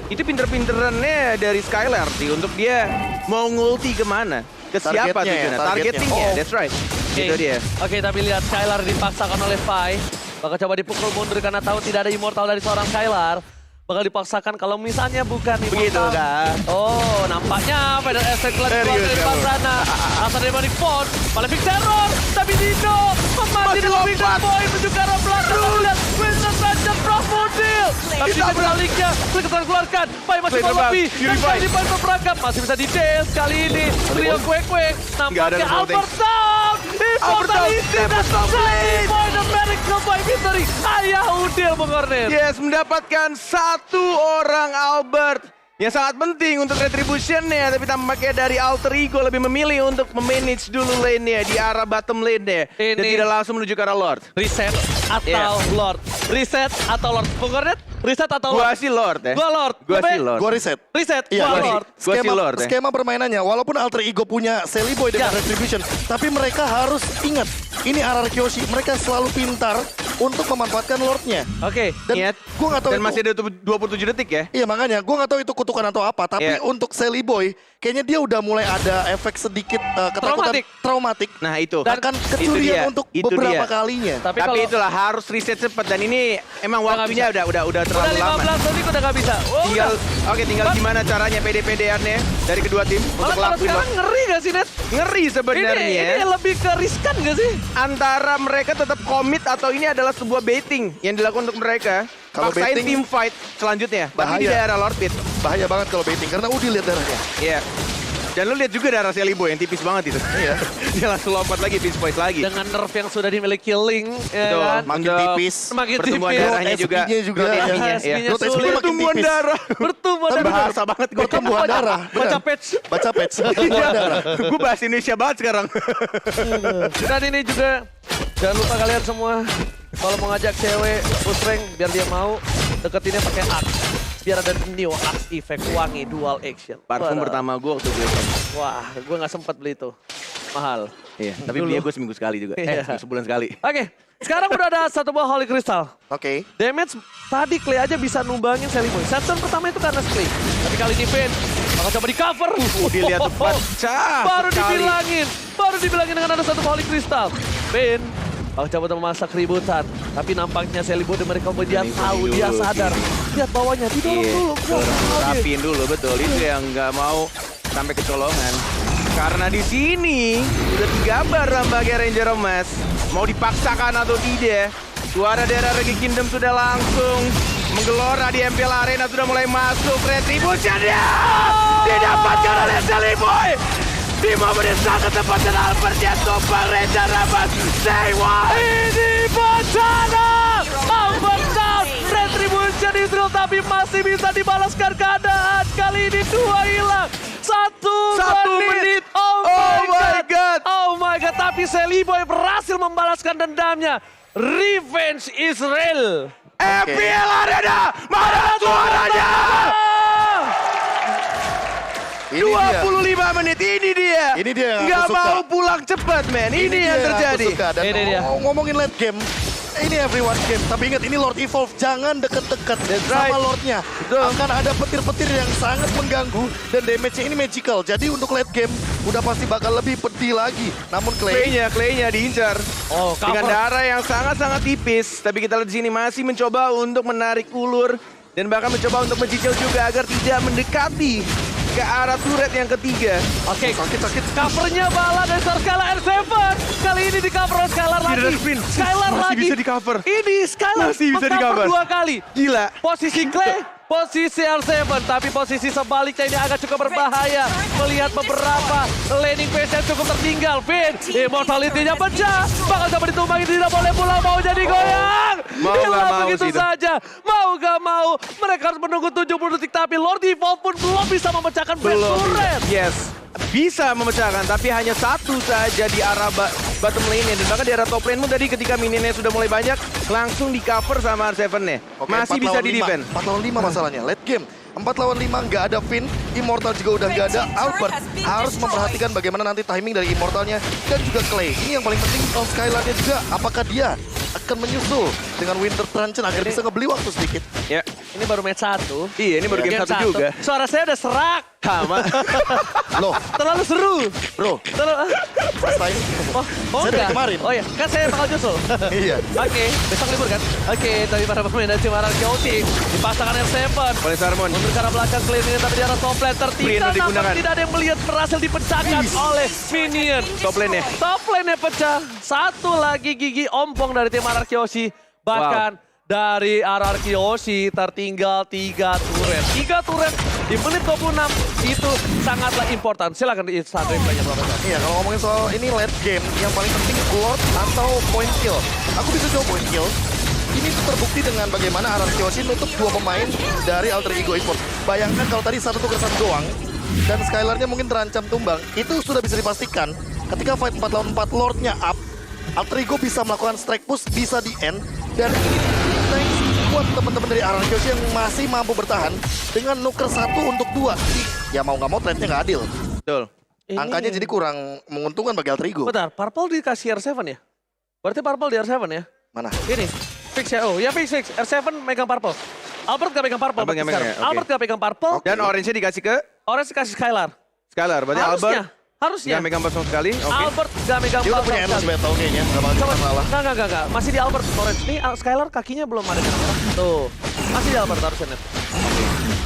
Itu pinter-pinterannya dari Skylar sih untuk dia mau ngulti kemana. Ke siapa Targetnya ya, tujuannya? targetnya. Targetingnya, Oh. that's right. Oke. Itu dia. Oke, tapi lihat Skylar dipaksakan oleh Pai. Bakal coba dipukul mundur karena tahu tidak ada Immortal dari seorang Skylar. Bakal dipaksakan kalau misalnya bukan Immortal. Begitu kan? Oh, nampaknya Final Essence keluar Serius dari kamu. sana. Asal Demonic Force, Malefic Terror. Tapi Dino memati dengan lompat. Victor Boy menuju ke arah belakang. Lihat, Winter Truncheon Promo Deal. Tapi di sebaliknya, Flicker keluarkan. Pai masih Flicker mau bang, lebih. Dan Purify. kali Pai berperangkap. Masih bisa di Dales kali ini. Trio kuek-kuek. Nggak ada Nampaknya Small Tank. Albert Down. Albert Down, Immortality dan Tempest of Blade. Point of Miracle by Victory. Ayah Udil Bung Kornet. Yes, mendapatkan satu orang Albert yang sangat penting untuk retribution-nya, tapi tampaknya dari Alter Ego lebih memilih untuk memanage dulu lane-nya di arah bottom lane-nya dan Ini- tidak langsung menuju ke arah Lord. Reset atau Yeah. Lord? Reset atau Lord? Bung Kornet? Reset atau Gua Lord? sih Lord ya. Gua Lord. Gua Tapi- sih Lord. Gua reset. Reset, Iya, gua gini, Lord. Gua sih Lord ya. skema permainannya, walaupun Alter Ego punya Sally Boy dengan Ya. Retribution, tapi mereka harus ingat, ini RRQ Yoshi, mereka selalu pintar untuk memanfaatkan Lordnya. Oke. Dan Ingat. gue nggak tahu Dan itu. masih ada 27 detik ya. Iya makanya, gue nggak tahu itu kutukan atau apa. Tapi Iya. untuk Sally Boy, kayaknya dia udah mulai ada efek sedikit ketakutan traumatik. Nah itu. Dan akan Itu kecurian dia. untuk Itu beberapa dia. kalinya. Tapi Tapi kalau itulah harus reset cepat dan ini emang Udah nggak waktunya udah udah terlalu lama. 15 detik udah nggak bisa. Oh, Tinggal udah. oke, tinggal Bang. gimana caranya PD-PDan-nya dari kedua tim Malah untuk kalau lakuin sekarang ngeri gak sih, Net? ngeri sebenarnya. Ini lebih ke riskan gak sih? Antara mereka tetap komit atau ini adalah sebuah baiting yang dilakukan untuk mereka. Kalau Paksain baiting, team fight selanjutnya. Tapi di bahaya. daerah Lord Pit. Bahaya banget kalau baiting, karena Udi lihat darahnya. Iya. Dan lu lihat juga darah Sally Boy yang tipis banget itu. Iya. Dia langsung lompat lagi, pinch point lagi. Dengan nerf yang sudah dimiliki Link, ya Betul. kan? Makin Untuk tipis. Makin pertumbuhan tipis. darahnya juga. SP-nya juga. Growth Yang- SP-nya, SP-nya iya. Growth SP-nya sulit. makin Pertumbuhan tipis. darah. Pertumbuhan Tapi darah. Bahasa banget gue. Pertumbuhan darah. Baca benar. patch. Baca patch. Pertumbuhan darah. Gue bahasa Indonesia banget sekarang. Dan ini juga jangan lupa kalian semua kalau mau ngajak cewek push rank biar dia mau deketinnya pakai Axe. Biar ada new Axe effect wangi dual action. Parfum Waduh. pertama gue waktu gue. Wah, gue nggak sempat beli itu. Mahal. Iya, tapi Dulu. belinya gue seminggu sekali juga. Iya. Sebulan sekali. Oke, sekarang udah ada satu buah Holy Crystal. Oke. Damage tadi Clay aja bisa numbangin Sally Boy. Setton pertama itu karena Clay. Tapi kali ini Ben bakal coba di cover. Dilihat tuh pecah Baru sekali. dibilangin dengan ada satu Holy Crystal. Ben bakal coba memasak keributan. Tapi nampaknya Sally Boy dan mereka dia Ini tahu, dulu, dia sadar. gini. Lihat bawahnya, didorong Iya, dulu. rapiin dulu, betul. Itu yang nggak mau sampai kecolongan. Karena di sini udah 3 bar nampaknya Ranger Emas. Mau dipaksakan atau tidak. Suara daerah Regi Kingdom sudah langsung menggelora di MPL Arena, sudah mulai masuk. Retribution ya! Didapatkan oleh Sally Boy! Di momen yang sangat tepat dan Albert yang tumpang Ranger Emas. Say what? Ini bencana! Albert Down! Retribution Israel tapi masih bisa dibalaskan keadaan. Kali ini 2 hilang. Satu menit. Oh my god. Oh my god. Tapi Sally Boy berhasil membalaskan dendamnya. Revenge is real. MPL Arena! Mana suaranya? Ini dia. 25 menit, ini dia. Ini dia yang Nggak aku suka. mau pulang cepat, men. Ini dia yang aku terjadi. suka. Dan Ini dia. ngomongin late game, ini everyone game. Tapi ingat, ini Lord Evolve. Jangan deket-deket right. sama Lordnya. Akan ada petir-petir yang sangat mengganggu. Dan damage-nya ini magical. Jadi untuk late game, udah pasti bakal lebih pedih lagi. Namun Clay, Clay-nya diincar. Oh, Dengan cover. darah yang sangat-sangat tipis. Tapi kita lihat di sini masih mencoba untuk menarik ulur Dan bahkan mencoba untuk mencicil juga agar tidak mendekati ke arah turret yang ketiga. Oke, sakit. Covernya bala dari Skylar R7. Kali ini di cover oleh Skylar lagi. Tidak ada spin. Skylar Masih lagi. bisa di-cover. Ini Skylar Masih bisa meng-cover di-cover. 2 kali. Gila. Posisi Clay, posisi R7, tapi posisi sebaliknya ini agak cukup berbahaya. Melihat beberapa laning phase yang cukup tertinggal. Vin, immortality-nya pecah. Bakal coba ditumbangi, tidak boleh pulang, mau jadi goyang. Mau Hilang nggak mau begitu sih itu. saja. Mau gak mau, mereka harus menunggu 70 detik. Tapi Lord Evolve pun belum bisa memecahkan Brand Turret. Yes. Bisa memecahkan, tapi hanya satu saja di arah bottom lane-nya. Dan bahkan di arah top lane-mu tadi ketika minionnya sudah mulai banyak, langsung di-cover sama R7-nya. Oke, Masih 4 bisa lawan di-defend. 5. 4 lawan 5 masalahnya. Late game. 4 lawan 5 nggak ada Finn. Immortal juga udah nggak ada. Albert harus memperhatikan bagaimana nanti timing dari Immortalnya. Dan juga Clay. Ini yang paling penting kalau Skylar-nya juga. Apakah dia akan menyusul dengan Winter Truncheon agar bisa ngebeli waktu sedikit. Ya. Ini baru match 1. Iya, ini baru game 1 juga. Suara saya udah serak. Sama. Loh, Terlalu seru. bro, Terlalu... first time. Oh, Saya dari enggak? kemarin. Oh ya, kan saya bakal nyusul. Iya. Oke, besok libur kan? Oke, tapi para pemain dari Cimaran County dipasangkan R7. Oleh Sarmon. Mundur ke arah belakang clean ini tapi di arah top lane tertinggal. Clean Namun digunakan. tidak ada yang melihat berhasil dipecahkan oleh Minion. Top lane-nya. Top lane-nya pecah. Satu lagi gigi ompong dari tim Ararkyoshi. Bahkan dari Ararkyoshi tertinggal 3 turret. 3 turret di menit 26 itu sangatlah important. Silakan di start replay-nya Profesor. Iya, kalau ngomongin soal ini late game, yang paling penting Lord atau point kill. Aku bisa jawab point kill. Ini tuh terbukti dengan bagaimana Ararkyoshi nutup 2 pemain dari Alter Ego Esports. Bayangkan kalau tadi 1 tuker 1 doang, dan Skylar-nya mungkin terancam tumbang. Itu sudah bisa dipastikan ketika fight 4 lawan 4 Lord-nya up, Alter Ego bisa melakukan strike push, bisa di-end. Dan thanks buat teman-teman dari Ararkyoshi yang masih mampu bertahan dengan nuker 1 untuk 2. Ya mau nggak mau trade-nya nggak adil. Betul. Angkanya jadi kurang menguntungkan bagi Alter Ego. Bentar, Purple dikasih R7 ya? Berarti Purple di R7 ya? Mana? Ini, fix ya? Oh, ya fix. R7 megang Purple. Albert gak pegang Purple. Albert nggak sekarang. megang, ya? Oke. Albert gak pegang Purple, Dan orange-nya dikasih ke Orange dikasih Skylar. Skylar. Berarti Albert Harusnya. nggak megang pas sama sekali. Oke. Albert gak megang Dia udah Purple punya endless sekali. battle kayaknya. Gak bakal Coba, salah. enggak. Masih di Albert Orange. Nih Skylar kakinya belum ada di kamera. Tuh, masih di Albert harusnya net.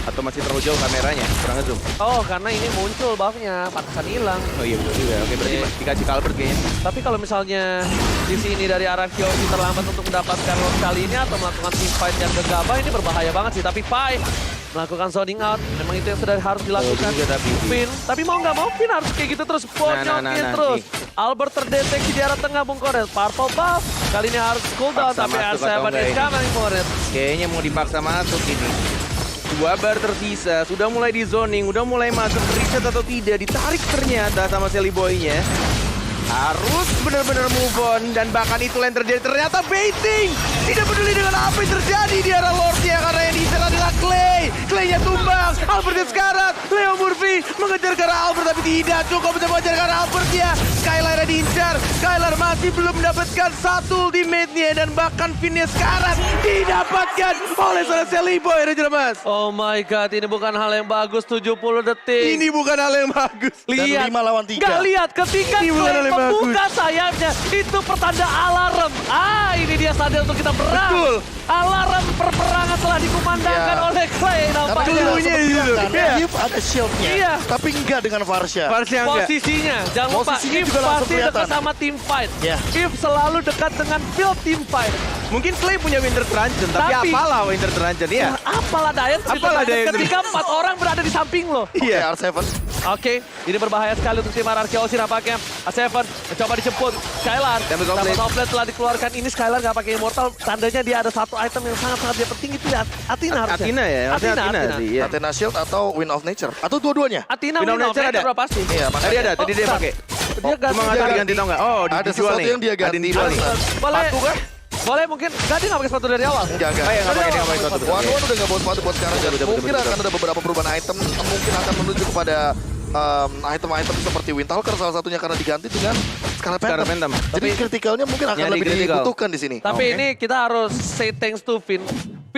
Atau masih terlalu jauh kameranya, kurang ngezoom. Oh, karena ini muncul buffnya, pantesan hilang. Oh iya betul juga. Oke, berarti Oke. dikasih ke Albert kayaknya. Tapi kalau misalnya di sini dari Ararkyoshi terlambat untuk mendapatkan Lord kali ini atau melakukan team fight yang gegabah, ini berbahaya banget sih. Tapi Pai melakukan zoning out, memang itu yang sudah harus dilakukan. juga tapi. Finn, tapi mau nggak mau Finn harus kayak gitu terus, bonyokin terus. Albert terdeteksi di arah tengah Bung Koret. Purple buff, kali ini harus cooldown, Paksa tapi masuk atau R7 enggak is ini? coming for it. Kayaknya mau dipaksa masuk ini. 2 bar tersisa, sudah mulai di zoning, udah mulai masuk reset atau tidak, ditarik ternyata sama Sally Boy-nya. Harus benar-benar move on, dan bahkan itu yang terjadi ternyata baiting. Tidak peduli dengan apa yang terjadi di arah Lord-nya, karena yang diincar adalah Clay. Clay-nya tumbang, Albert sekarat, Leo Murphy mengejar ke arah Albert tapi tidak cukup untuk mengejar ke arah Albert-nya. Skylar diincar, Skylar masih belum mendapatkan satu ultimate-nya, dan bahkan Finn-nya sekarat didapatkan oleh seorang Sally Boy, Raja Mas. Oh my god, ini bukan hal yang bagus, 70 detik. Ini bukan hal yang bagus. Lihat, 5 lawan 3. nggak lihat ketika Ini bukan hal Clay yang membuka sayapnya, itu pertanda alarm. Ini dia sadar untuk kita berang. Betul. Alarm perperangan telah dikumandangkan Ya. oleh Clay Karena nampaknya. dia dulunya sempat itu. bilang kan, Iya. Yves ada shieldnya, Iya. tapi enggak dengan Varsha. Varsha enggak. Posisinya, jangan lupa, Posisinya If juga langsung pasti dekat kelihatan. sama team fight. Ya. If selalu dekat dengan build team fight. Mungkin Clay punya Winter Truncheon, tapi Tapi- apalah Winter Truncheon, ya? Apalah daya Apalah daya ketika 4 orang berada di samping lo. Iya. R7. Oke, ini berbahaya sekali untuk tim Ararkyoshi nampaknya. A7 mencoba dijemput. Skylar, Double double complete. top lane telah dikeluarkan. Ini Skylar nggak pakai immortal, tandanya dia ada satu item yang sangat-sangat dia penting itu ya. Athena harusnya. Athena ya, harusnya Athena sih. Iya. Athena Shield atau Wind of Nature. Atau dua-duanya. Athena Wind of Wind of Nature Nature ada? udah pasti. Iya, Tadi makanya. ada, tadi dia bentar. pakai. Dia ganti. Cuma nggak tahu diganti tau nggak? Oh, Ada dijual sesuatu nih. yang dia ganti. Ada yang dijual nih. Boleh, Sepatu kan? boleh mungkin. Nggak, dia nggak pakai sepatu dari awal. Enggak. Oh iya, nggak pakai, dia nggak pakai sepatu. One udah nggak bawa sepatu buat sekarang. Dan Betul, mungkin betul, akan ada beberapa perubahan item. Mungkin akan menuju kepada item-item seperti Windtalker salah satunya karena diganti dengan Scarlet Scarlet Phantom. Phantom. Jadi kritikalnya mungkin akan Jadi lebih critical. dibutuhkan di sini. Tapi Oke. ini kita harus say thanks to Finn.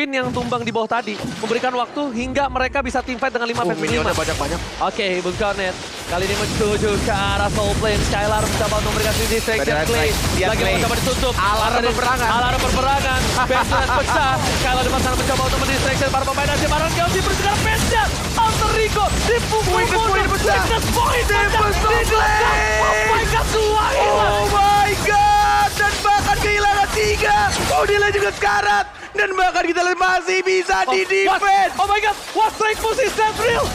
Vin yang tumbang di bawah tadi. Memberikan waktu hingga mereka bisa teamfight dengan 5 versus 5. Minionnya banyak-banyak. Oke, Bung Cornet. Kali ini menuju ke arah Soul Flame. Skylar mencoba untuk memberikan free distraction. Beneran, Clay lihat lagi Clay. mencoba ditutup. Alarm peperangan. Alarm peperangan. Bensuret pecah. Skylar di sana mencoba untuk mendistraction para pemain Asia Barat. Kelsey bersegar Benja. Alter Rico dipukul. Weakness point pecah. Weakness point pecah. Clay. Oh my God, semua hilang. Oh my god, dan bahkan kehilangan 3. Udilnya juga sekarat. Dan bahkan kita lihat masih bisa di defense. Oh my God, what strike push is that real?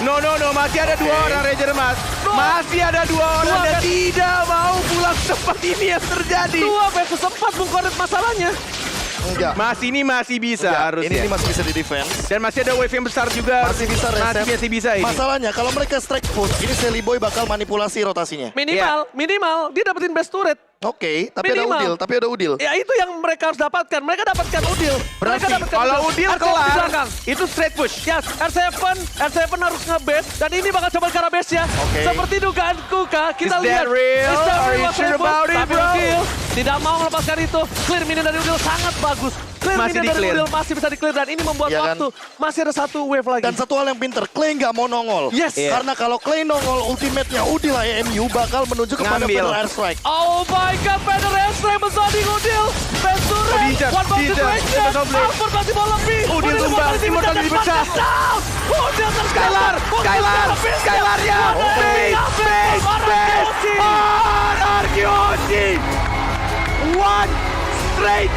No, masih ada 2 orang Ranger Mas. Masih ada 2 orang dan kan? tidak mau pulang cepat ini yang terjadi. 2 versus 4 Bung Cornet masalahnya. Enggak. Ini masih bisa Enggak. harusnya. Ini masih bisa di defense. Dan masih ada wave yang besar juga. Masih bisa reset. Masih bisa ini. Masalahnya kalau mereka strike push, ini Sally Boy bakal manipulasi rotasinya. Minimal dia dapetin best turret. Oke, tapi Minimal. ada Udil. Ya itu yang mereka harus dapatkan. Mereka dapatkan Udil. Berarti, Mereka dapatkan Kalau Udil R7 di kelar, belakang. itu straight push. Yes, R7 harus nge-base dan ini bakal coba ke arah base ya. Oke. Seperti dugaanku Kak, kita Is lihat. that real? Is that Are you was sure able, about it, tapi bro? Udil tidak mau melepaskan itu. Clear minion dari Udil sangat bagus. Clear Masih minion dari di-clear. Udil masih bisa di-clear dan ini membuat Iya kan? waktu. Masih ada 1 wave lagi. Dan satu hal yang pinter, Clay nggak mau nongol. Yes. Iya. Karena kalau Clay nongol, ultimate-nya Udil AMU bakal menuju kepada Ngambil. Feather Airstrike. Oh my God, Feather Airstrike besoning Udil. Ventura, diincar, one ball diincar. situation. Kita double. Alford masih mau lebih. Udil tumbang, Immortal dipecah. Down. Udil Skylar, Skylar ya. Base. Arkeoshi. One straight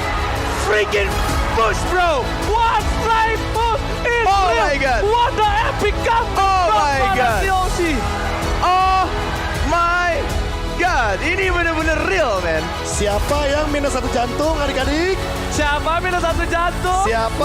freaking push, bro. One straight push is Oh real. my God. What the epic comeback Oh from my God. Arkeoshi. Oh my god, ini bener-bener real, man. Siapa yang minus 1 jantung adik-adik? Siapa minus 1 jantung? Siapa